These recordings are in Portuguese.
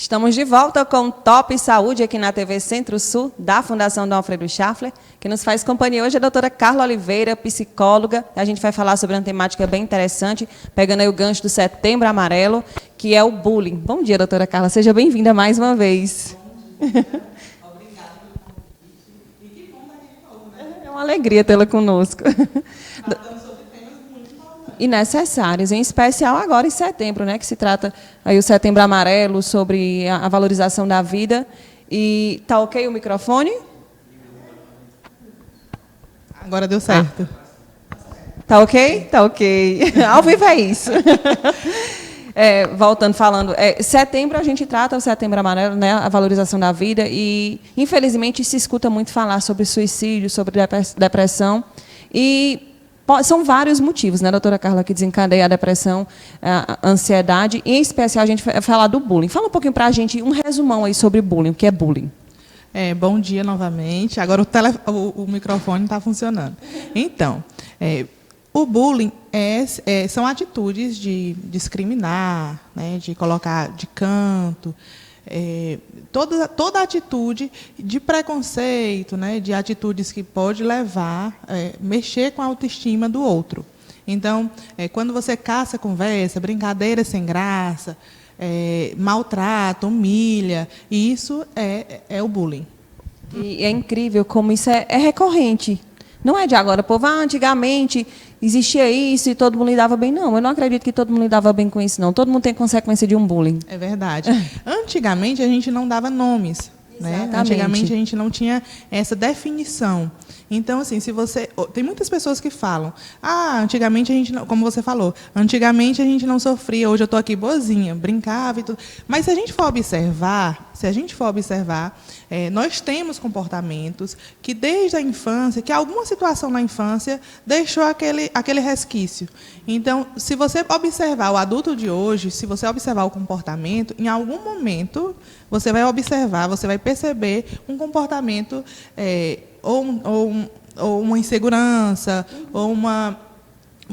Estamos de volta com Top Saúde aqui na TV Centro-Sul, da Fundação Dom Alfredo Schaffler. Que nos faz companhia hoje é a doutora Carla Oliveira, psicóloga. A gente vai falar sobre uma temática bem interessante, pegando aí o gancho do Setembro Amarelo, que é o bullying. Bom dia, doutora Carla. Seja bem-vinda mais uma vez. Bom dia. Obrigada pelo convite. E que bom estar aqui de novo, né? É uma alegria tê-la conosco. E necessários, em especial agora em setembro, né, que se trata aí o Setembro Amarelo, sobre a valorização da vida. E tá ok o microfone? Agora deu certo. Tá ok? Tá ok. Ao vivo é isso. Voltando, falando, setembro a gente trata o Setembro Amarelo, né, a valorização da vida, e infelizmente se escuta muito falar sobre suicídio, sobre depressão, e são vários motivos, né, doutora Carla, que desencadeia a depressão, a ansiedade, e em especial a gente vai falar do bullying. Fala um pouquinho para a gente, um resumão aí sobre bullying, o que é bullying. Bom dia novamente. Agora o microfone está funcionando. Então, o bullying são atitudes de discriminar, né, de colocar de canto, toda atitude de preconceito, né, de atitudes que pode levar mexer com a autoestima do outro. Então, quando você caça conversa, brincadeira sem graça, maltrata, humilha, e isso é o bullying. E é incrível como isso é recorrente. Não é de agora, povo, antigamente existia isso e todo mundo lidava bem. Não, eu não acredito que todo mundo lidava bem com isso, não. Todo mundo tem consequência de um bullying. É verdade. Antigamente, a gente não dava nomes. Né? Antigamente, a gente não tinha essa definição. Então, assim, se você... Tem muitas pessoas que falam, antigamente a gente não... Como você falou, antigamente a gente não sofria, hoje eu estou aqui boazinha, brincava e tudo. Mas se a gente for observar, nós temos comportamentos que desde a infância, que alguma situação na infância deixou aquele resquício. Então, se você observar o adulto de hoje, se você observar o comportamento, em algum momento você vai observar, você vai perceber um comportamento ou uma insegurança, ou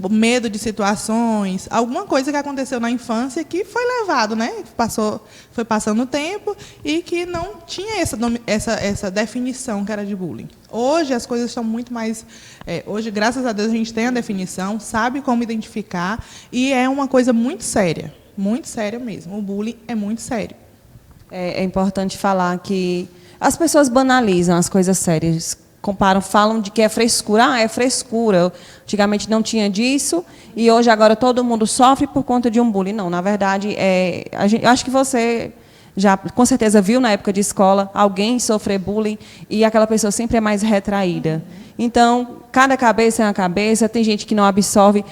medo de situações, alguma coisa que aconteceu na infância que foi levado, né? Foi passando o tempo e que não tinha essa definição que era de bullying. Hoje as coisas estão muito mais... hoje, graças a Deus, a gente tem a definição, sabe como identificar, e é uma coisa muito séria mesmo. O bullying é muito sério. É importante falar que as pessoas banalizam as coisas sérias, falam de que é frescura. É frescura. Antigamente não tinha disso e hoje agora todo mundo sofre por conta de um bullying. Não, na verdade, acho que você já com certeza viu na época de escola alguém sofrer bullying e aquela pessoa sempre é mais retraída. Então, cada cabeça é uma cabeça, tem gente que não absorve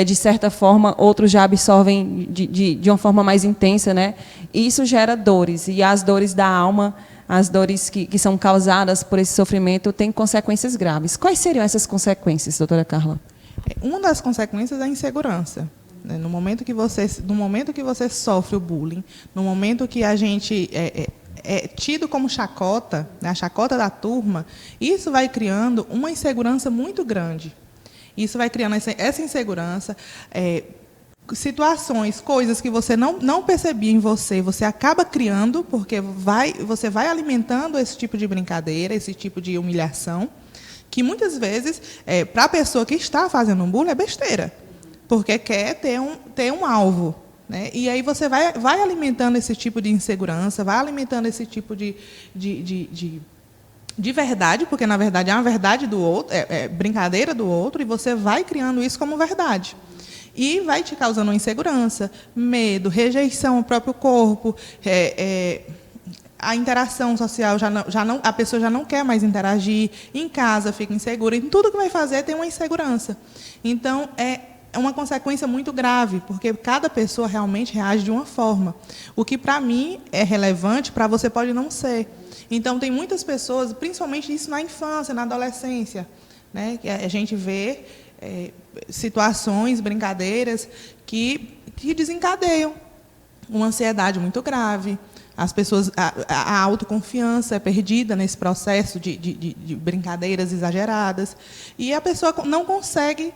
de certa forma, outros já absorvem de uma forma mais intensa, né? E isso gera dores, e as dores da alma, as dores que são causadas por esse sofrimento, têm consequências graves. Quais seriam essas consequências, doutora Carla? Uma das consequências é a insegurança. No momento que você sofre o bullying, no momento que a gente é tido como chacota, né, a chacota da turma, isso vai criando uma insegurança muito grande. Isso vai criando essa insegurança, situações, coisas que você não percebia em você acaba criando, porque você vai alimentando esse tipo de brincadeira, esse tipo de humilhação, que muitas vezes, para a pessoa que está fazendo um bullying, é besteira, porque quer ter um alvo. Né? E aí você vai alimentando esse tipo de insegurança, vai alimentando esse tipo de verdade, porque, na verdade, é uma verdade do outro, é brincadeira do outro, e você vai criando isso como verdade. E vai te causando uma insegurança, medo, rejeição ao próprio corpo, a interação social, a pessoa já não quer mais interagir, em casa fica insegura, em tudo que vai fazer tem uma insegurança. Então, é uma consequência muito grave, porque cada pessoa realmente reage de uma forma. O que, para mim, é relevante, para você pode não ser. Então, tem muitas pessoas, principalmente isso na infância, na adolescência, né, que a gente vê situações, brincadeiras que desencadeiam uma ansiedade muito grave. As pessoas, a autoconfiança é perdida nesse processo de brincadeiras exageradas, e a pessoa não consegue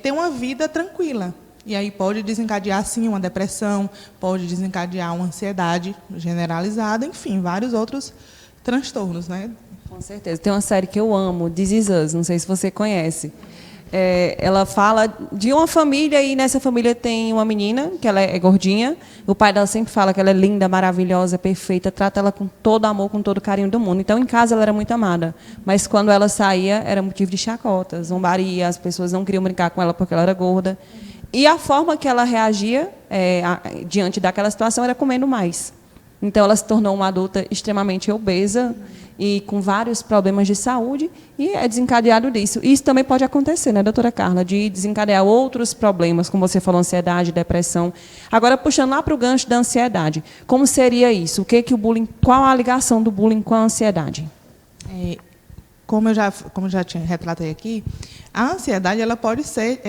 ter uma vida tranquila. E aí pode desencadear, sim, uma depressão, pode desencadear uma ansiedade generalizada, enfim, vários outros transtornos, né? Com certeza. Tem uma série que eu amo, This Is Us, não sei se você conhece. Ela fala de uma família e nessa família tem uma menina, que ela é gordinha. O pai dela sempre fala que ela é linda, maravilhosa, perfeita, trata ela com todo amor, com todo carinho do mundo. Então, em casa, ela era muito amada. Mas, quando ela saía, era motivo de chacota, zombaria, as pessoas não queriam brincar com ela porque ela era gorda. E a forma que ela reagia diante daquela situação era comendo mais. Então, ela se tornou uma adulta extremamente obesa e com vários problemas de saúde, e é desencadeado disso. Isso também pode acontecer, né, doutora Carla, de desencadear outros problemas, como você falou, ansiedade, depressão. Agora, puxando lá para o gancho da ansiedade, como seria isso? O bullying, qual a ligação do bullying com a ansiedade? Como eu já retratei aqui, a ansiedade ela pode ser,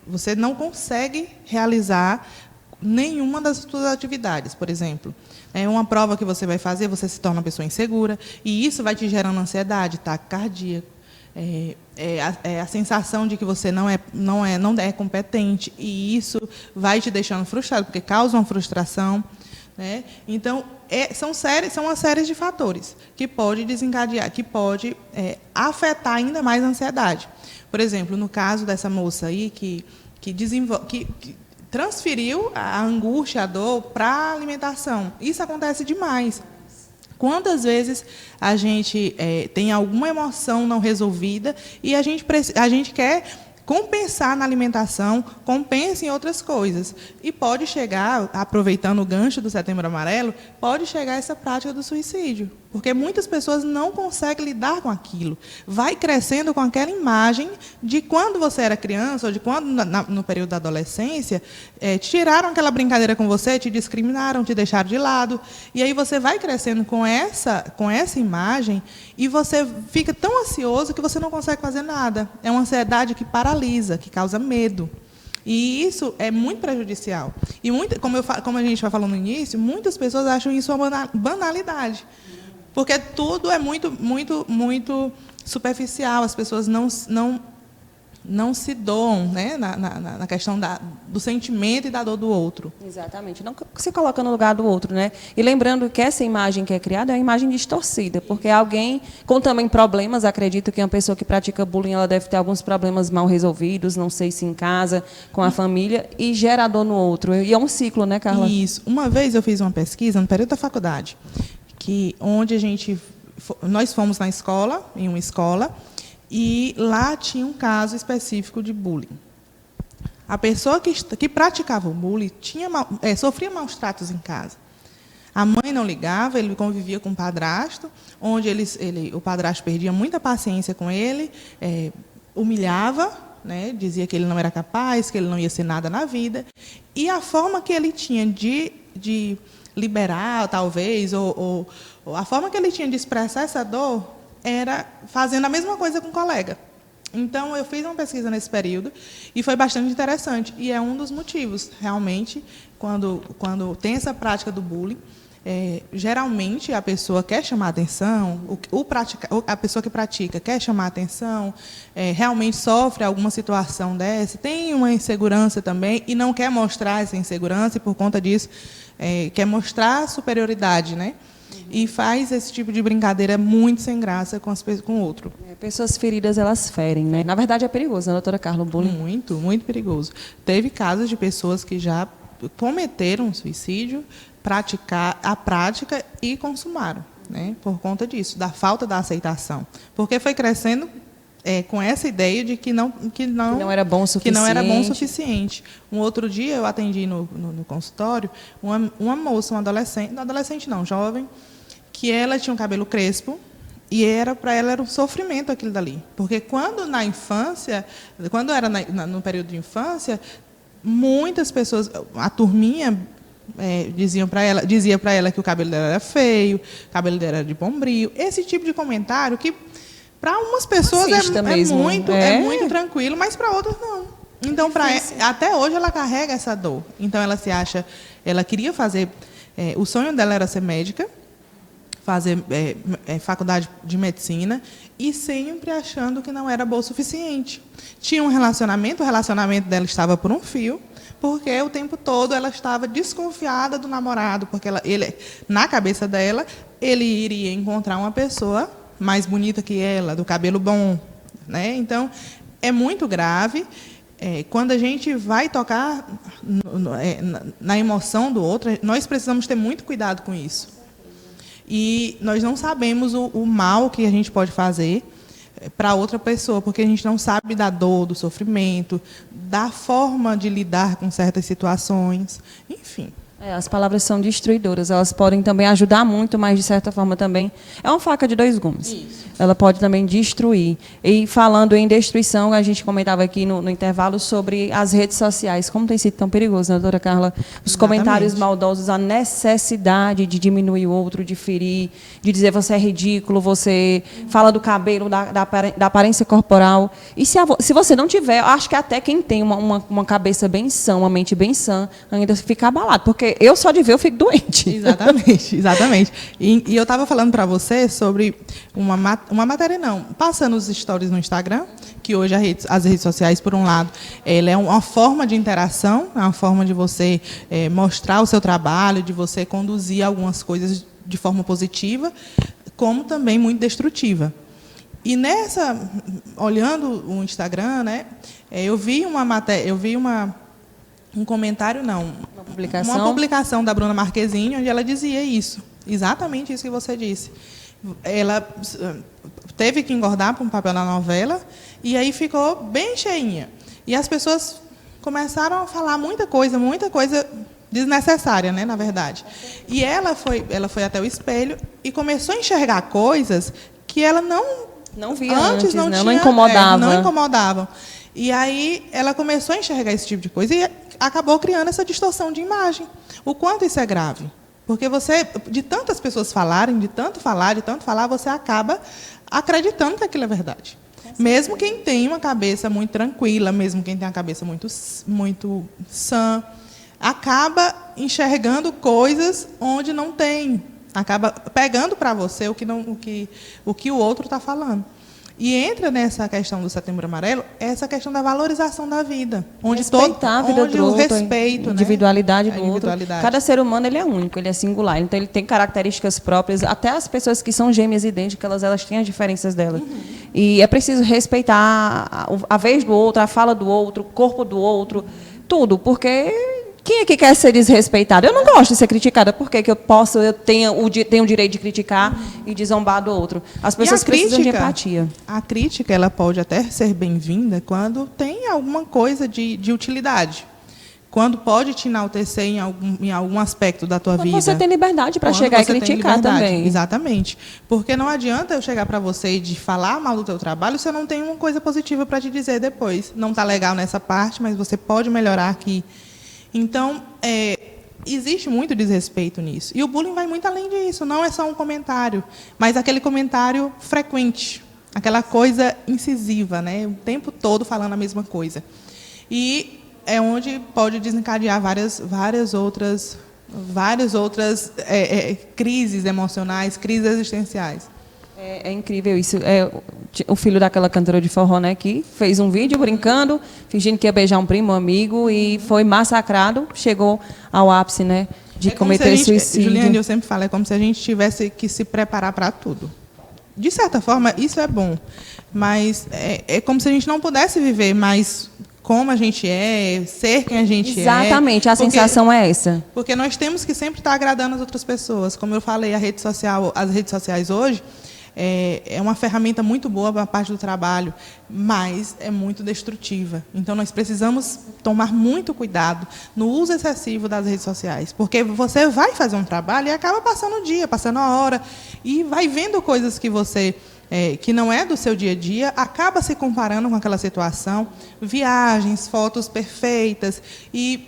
você não consegue realizar nenhuma das suas atividades, por exemplo. Uma prova que você vai fazer, você se torna uma pessoa insegura, e isso vai te gerando ansiedade, ataque cardíaco, a sensação de que você não é competente, e isso vai te deixando frustrado, porque causa uma frustração, né? Então, são uma série de fatores que pode desencadear, que pode afetar ainda mais a ansiedade. Por exemplo, no caso dessa moça aí que transferiu a angústia, a dor para a alimentação. Isso acontece demais. Quantas vezes a gente tem alguma emoção não resolvida e a gente quer compensar na alimentação, compensa em outras coisas. E pode chegar, aproveitando o gancho do Setembro Amarelo, pode chegar essa prática do suicídio. Porque muitas pessoas não conseguem lidar com aquilo. Vai crescendo com aquela imagem de quando você era criança, ou de quando, no período da adolescência, tiraram aquela brincadeira com você, te discriminaram, te deixaram de lado. E aí você vai crescendo com essa imagem e você fica tão ansioso que você não consegue fazer nada. É uma ansiedade que paralisa, que causa medo. E isso é muito prejudicial. E como a gente vai falando no início, muitas pessoas acham isso uma banalidade. Porque tudo é muito, muito, muito superficial. As pessoas não se doam, né, na questão do sentimento e da dor do outro. Exatamente. Não se coloca no lugar do outro, né? E lembrando que essa imagem que é criada é uma imagem distorcida, porque alguém com também problemas, acredito que uma pessoa que pratica bullying, ela deve ter alguns problemas mal resolvidos, não sei se em casa, com a família, e gera dor no outro. E é um ciclo, né, Carla? Isso. Uma vez eu fiz uma pesquisa no período da faculdade, onde nós fomos em uma escola, e lá tinha um caso específico de bullying. A pessoa que praticava o bullying sofria maus tratos em casa. A mãe não ligava, ele convivia com o padrasto, onde o padrasto perdia muita paciência com ele, humilhava, né, dizia que ele não era capaz, que ele não ia ser nada na vida. E a forma que ele tinha de liberar, talvez, ou a forma que ele tinha de expressar essa dor era fazendo a mesma coisa com o colega. Então, eu fiz uma pesquisa nesse período e foi bastante interessante. E é um dos motivos, realmente, quando tem essa prática do bullying, geralmente a pessoa quer chamar atenção, a pessoa que pratica quer chamar atenção, realmente sofre alguma situação dessa, tem uma insegurança também e não quer mostrar essa insegurança, e por conta disso quer mostrar superioridade, né? E faz esse tipo de brincadeira muito sem graça com o outro. Pessoas feridas, elas ferem, né? Na verdade, é perigoso, né, doutora Carla, o bullying? Muito, muito perigoso. Teve casos de pessoas que já cometeram suicídio, praticar a prática e consumaram, né, por conta disso, da falta da aceitação. Porque foi crescendo com essa ideia de que não era bom o suficiente. Que não era bom o suficiente. Um outro dia, eu atendi no consultório uma moça, uma adolescente não, jovem, que ela tinha um cabelo crespo, e para ela era um sofrimento aquilo dali. Porque quando era no período de infância, muitas pessoas, a turminha dizia para ela que o cabelo dela era feio, o cabelo dela era de bombril. Esse tipo de comentário que, para umas pessoas, é muito tranquilo, mas para outras não. Então, até hoje, ela carrega essa dor. Então, ela queria fazer... o sonho dela era ser médica, fazer faculdade de medicina e sempre achando que não era boa o suficiente. Tinha um relacionamento, o relacionamento dela estava por um fio, porque o tempo todo ela estava desconfiada do namorado, porque na cabeça dela, ele iria encontrar uma pessoa mais bonita que ela, do cabelo bom, né? Então, é muito grave. Quando a gente vai tocar na emoção do outro, nós precisamos ter muito cuidado com isso. E nós não sabemos o mal que a gente pode fazer para outra pessoa, porque a gente não sabe da dor, do sofrimento, da forma de lidar com certas situações, enfim. As palavras são destruidoras, elas podem também ajudar muito, mas, de certa forma, também é uma faca de dois gumes. Isso. Ela pode também destruir. E, falando em destruição, a gente comentava aqui no intervalo sobre as redes sociais, como tem sido tão perigoso, né, doutora Carla? Os comentários maldosos, a necessidade de diminuir o outro, de ferir, de dizer você é ridículo, você fala do cabelo, da aparência corporal. E se você não tiver, acho que até quem tem uma cabeça bem sã, uma mente bem sã, ainda fica abalado, porque eu só de ver eu fico doente. Exatamente, exatamente. E eu estava falando para você sobre uma matéria, passando os stories no Instagram, que hoje as redes sociais, por um lado, ela é uma forma de interação, é uma forma de você mostrar o seu trabalho, de você conduzir algumas coisas de forma positiva, como também muito destrutiva. E olhando o Instagram, né, eu vi um comentário, uma publicação da Bruna Marquezine, onde ela dizia isso, exatamente isso que você disse. Ela teve que engordar para um papel na novela e aí ficou bem cheinha. E as pessoas começaram a falar muita coisa desnecessária, né, na verdade. E ela foi até o espelho e começou a enxergar coisas que ela não via antes, não incomodavam. E aí ela começou a enxergar esse tipo de coisa e acabou criando essa distorção de imagem. O quanto isso é grave? Porque você, de tantas pessoas falarem, de tanto falar, você acaba acreditando que aquilo é verdade. Mesmo quem tem uma cabeça muito tranquila, mesmo quem tem uma cabeça muito sã, acaba enxergando coisas onde não tem. Acaba pegando para você o que o outro está falando. E entra nessa questão do Setembro Amarelo essa questão da valorização da vida, onde respeitar a vida do outro, respeito, a individualidade do outro. Cada ser humano ele é único, ele é singular, então ele tem características próprias. Até as pessoas que são gêmeas idênticas, elas têm as diferenças delas. E é preciso respeitar a vez do outro, a fala do outro, o corpo do outro, tudo, porque quem é que quer ser desrespeitado? Eu não gosto de ser criticada. Por que eu tenho o direito de criticar e de zombar do outro? As pessoas precisam de empatia. A crítica ela pode até ser bem-vinda quando tem alguma coisa de utilidade. Quando pode te enaltecer em algum aspecto da tua vida. Você tem liberdade para chegar e criticar também. Exatamente. Porque não adianta eu chegar para você e de falar mal do teu trabalho se eu não tenho uma coisa positiva para te dizer depois. Não está legal nessa parte, mas você pode melhorar aqui. Então, existe muito desrespeito nisso. E o bullying vai muito além disso. Não é só um comentário, mas aquele comentário frequente, aquela coisa incisiva, né? O tempo todo falando a mesma coisa. E é onde pode desencadear várias outras crises emocionais, crises existenciais. É incrível isso. O filho daquela cantora de forró, né, que fez um vídeo brincando, fingindo que ia beijar um primo, um amigo, e foi massacrado, chegou ao ápice, né, de cometer suicídio. Juliane, eu sempre falo, é como se a gente tivesse que se preparar para tudo. De certa forma, isso é bom, mas é como se a gente não pudesse viver mais como a gente é, ser quem a gente Exatamente, a sensação é essa. Porque nós temos que sempre estar agradando as outras pessoas. Como eu falei, as redes sociais hoje é uma ferramenta muito boa para a parte do trabalho, mas é muito destrutiva. Então, nós precisamos tomar muito cuidado no uso excessivo das redes sociais, porque você vai fazer um trabalho e acaba passando o dia, passando a hora, e vai vendo coisas que você... que não é do seu dia a dia, acaba se comparando com aquela situação, viagens, fotos perfeitas, e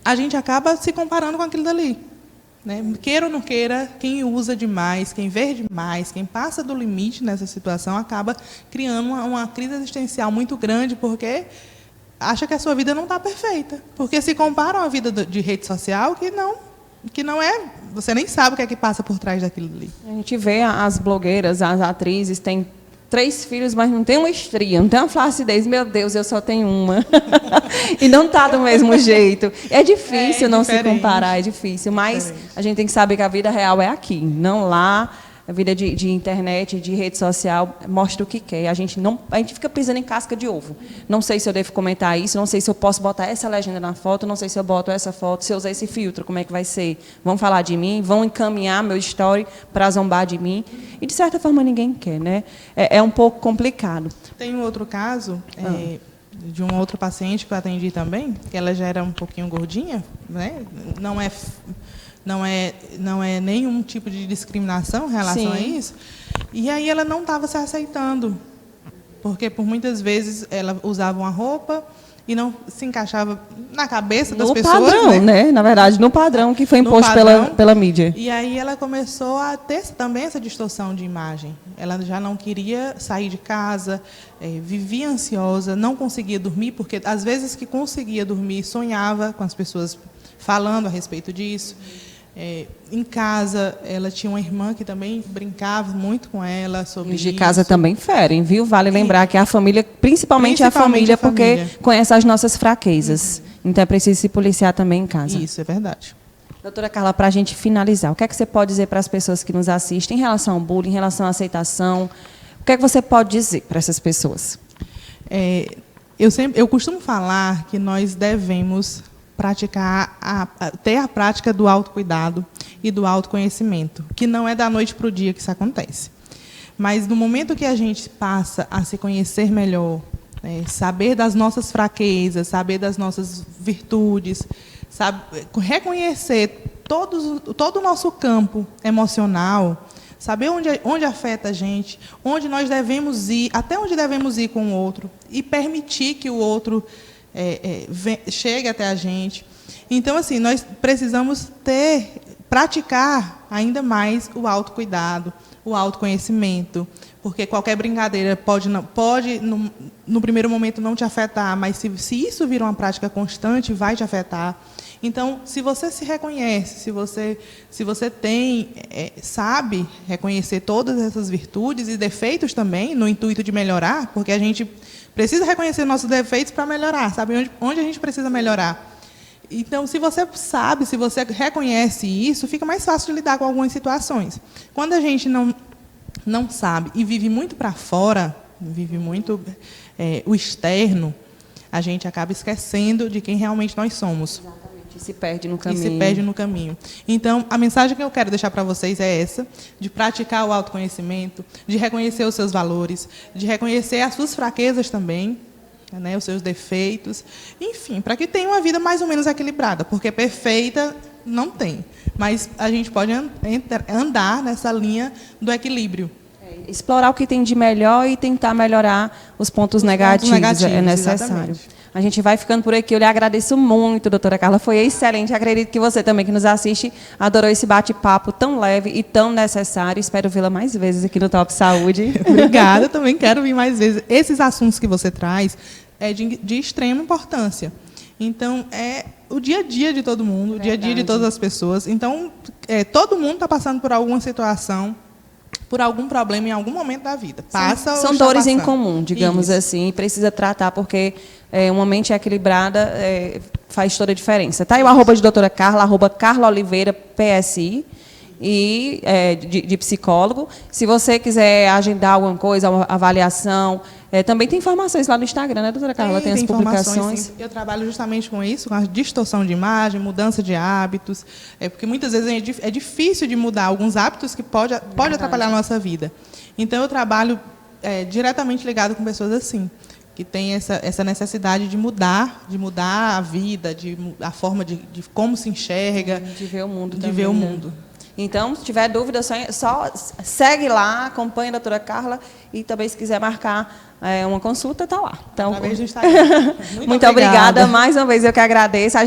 a gente acaba se comparando com aquilo dali. Né? Queira ou não queira, quem usa demais, quem vê demais, quem passa do limite nessa situação, acaba criando uma crise existencial muito grande, porque acha que a sua vida não está perfeita. Porque se compara a vida de rede social que que não é... Você nem sabe o que é que passa por trás daquilo ali. A gente vê as blogueiras, as atrizes, têm 3 filhos, mas não tem uma estria, não tem uma flacidez. Meu Deus, eu só tenho uma. E não está do mesmo jeito. É difícil não se comparar, é difícil. Mas a gente tem que saber que a vida real é aqui, não lá. A vida de internet, de rede social, mostra o que quer. A gente fica pisando em casca de ovo. Não sei se eu devo comentar isso, não sei se eu posso botar essa legenda na foto, não sei se eu boto essa foto, se eu usar esse filtro, como é que vai ser? Vão falar de mim, vão encaminhar meu story para zombar de mim. E, de certa forma, ninguém quer, né? É um pouco complicado. Tem um outro caso de um outro paciente que eu atendi também, que ela já era um pouquinho gordinha, né? Não é nenhum tipo de discriminação em relação a isso. E aí ela não estava se aceitando, porque por muitas vezes ela usava uma roupa e não se encaixava na cabeça das pessoas. No padrão, né? Na verdade, no padrão que foi imposto pela mídia. E aí ela começou a ter também essa distorção de imagem. Ela já não queria sair de casa, vivia ansiosa, não conseguia dormir, porque às vezes que conseguia dormir, sonhava com as pessoas falando a respeito disso. Em casa, ela tinha uma irmã que também brincava muito com ela sobre isso. De casa também ferem, viu? Vale lembrar que a família, principalmente a família, porque conhece as nossas fraquezas. Então, é preciso se policiar também em casa. Isso, é verdade. Doutora Carla, para a gente finalizar, o que é que você pode dizer para as pessoas que nos assistem em relação ao bullying, em relação à aceitação? O que é que você pode dizer para essas pessoas? Eu costumo falar que nós devemos praticar, ter a prática do autocuidado e do autoconhecimento, que não é da noite para o dia que isso acontece. Mas no momento que a gente passa a se conhecer melhor, saber das nossas fraquezas, saber das nossas virtudes, reconhecer todo o nosso campo emocional, saber onde afeta a gente, onde nós devemos ir, até onde devemos ir com o outro, e permitir que o outro chegue até a gente. Então, assim, nós precisamos praticar ainda mais o autocuidado, o autoconhecimento, porque qualquer brincadeira pode no primeiro momento não te afetar, mas se isso vir uma prática constante, vai te afetar. Então, se você se reconhece, se você sabe reconhecer todas essas virtudes e defeitos também, no intuito de melhorar, porque a gente precisa reconhecer nossos defeitos para melhorar, sabe onde a gente precisa melhorar. Então, se você sabe, se você reconhece isso, fica mais fácil de lidar com algumas situações. Quando a gente não sabe e vive muito para fora, vive muito o externo, a gente acaba esquecendo de quem realmente nós somos. E se perde no caminho. E se perde no caminho. Então, a mensagem que eu quero deixar para vocês é essa, de praticar o autoconhecimento, de reconhecer os seus valores, de reconhecer as suas fraquezas também, né, os seus defeitos, enfim, para que tenha uma vida mais ou menos equilibrada, porque perfeita não tem, mas a gente pode andar nessa linha do equilíbrio. Explorar o que tem de melhor e tentar melhorar os pontos negativos é necessário. Exatamente. A gente vai ficando por aqui. Eu lhe agradeço muito, doutora Carla. Foi excelente. Acredito que você também, que nos assiste, adorou esse bate-papo tão leve e tão necessário. Espero vê-la mais vezes aqui no Top Saúde. Obrigada. Eu também quero vir mais vezes. Esses assuntos que você traz é de extrema importância. Então, é o dia a dia de todo mundo, o dia a dia de todas as pessoas. Então, todo mundo está passando por alguma situação, por algum problema em algum momento da vida. São dores em comum, digamos assim, e precisa tratar, porque uma mente equilibrada faz toda a diferença. Tá aí o @ de doutora Carla, @Carla Oliveira, PSI, e de psicólogo. Se você quiser agendar alguma coisa, uma avaliação, também tem informações lá no Instagram, né, doutora Carla? Tem as publicações. Sim. Eu trabalho justamente com isso, com a distorção de imagem, mudança de hábitos, porque muitas vezes é difícil de mudar alguns hábitos que pode atrapalhar a nossa vida. Então, eu trabalho diretamente ligado com pessoas assim, que têm essa necessidade de mudar a vida, a forma de como se enxerga. De ver o mundo também. De ver o mundo. Então, se tiver dúvida, só segue lá, acompanha a doutora Carla e também, se quiser marcar uma consulta, está lá. Então, através do Instagram. Muito obrigada. Mais uma vez, eu que agradeço. A gente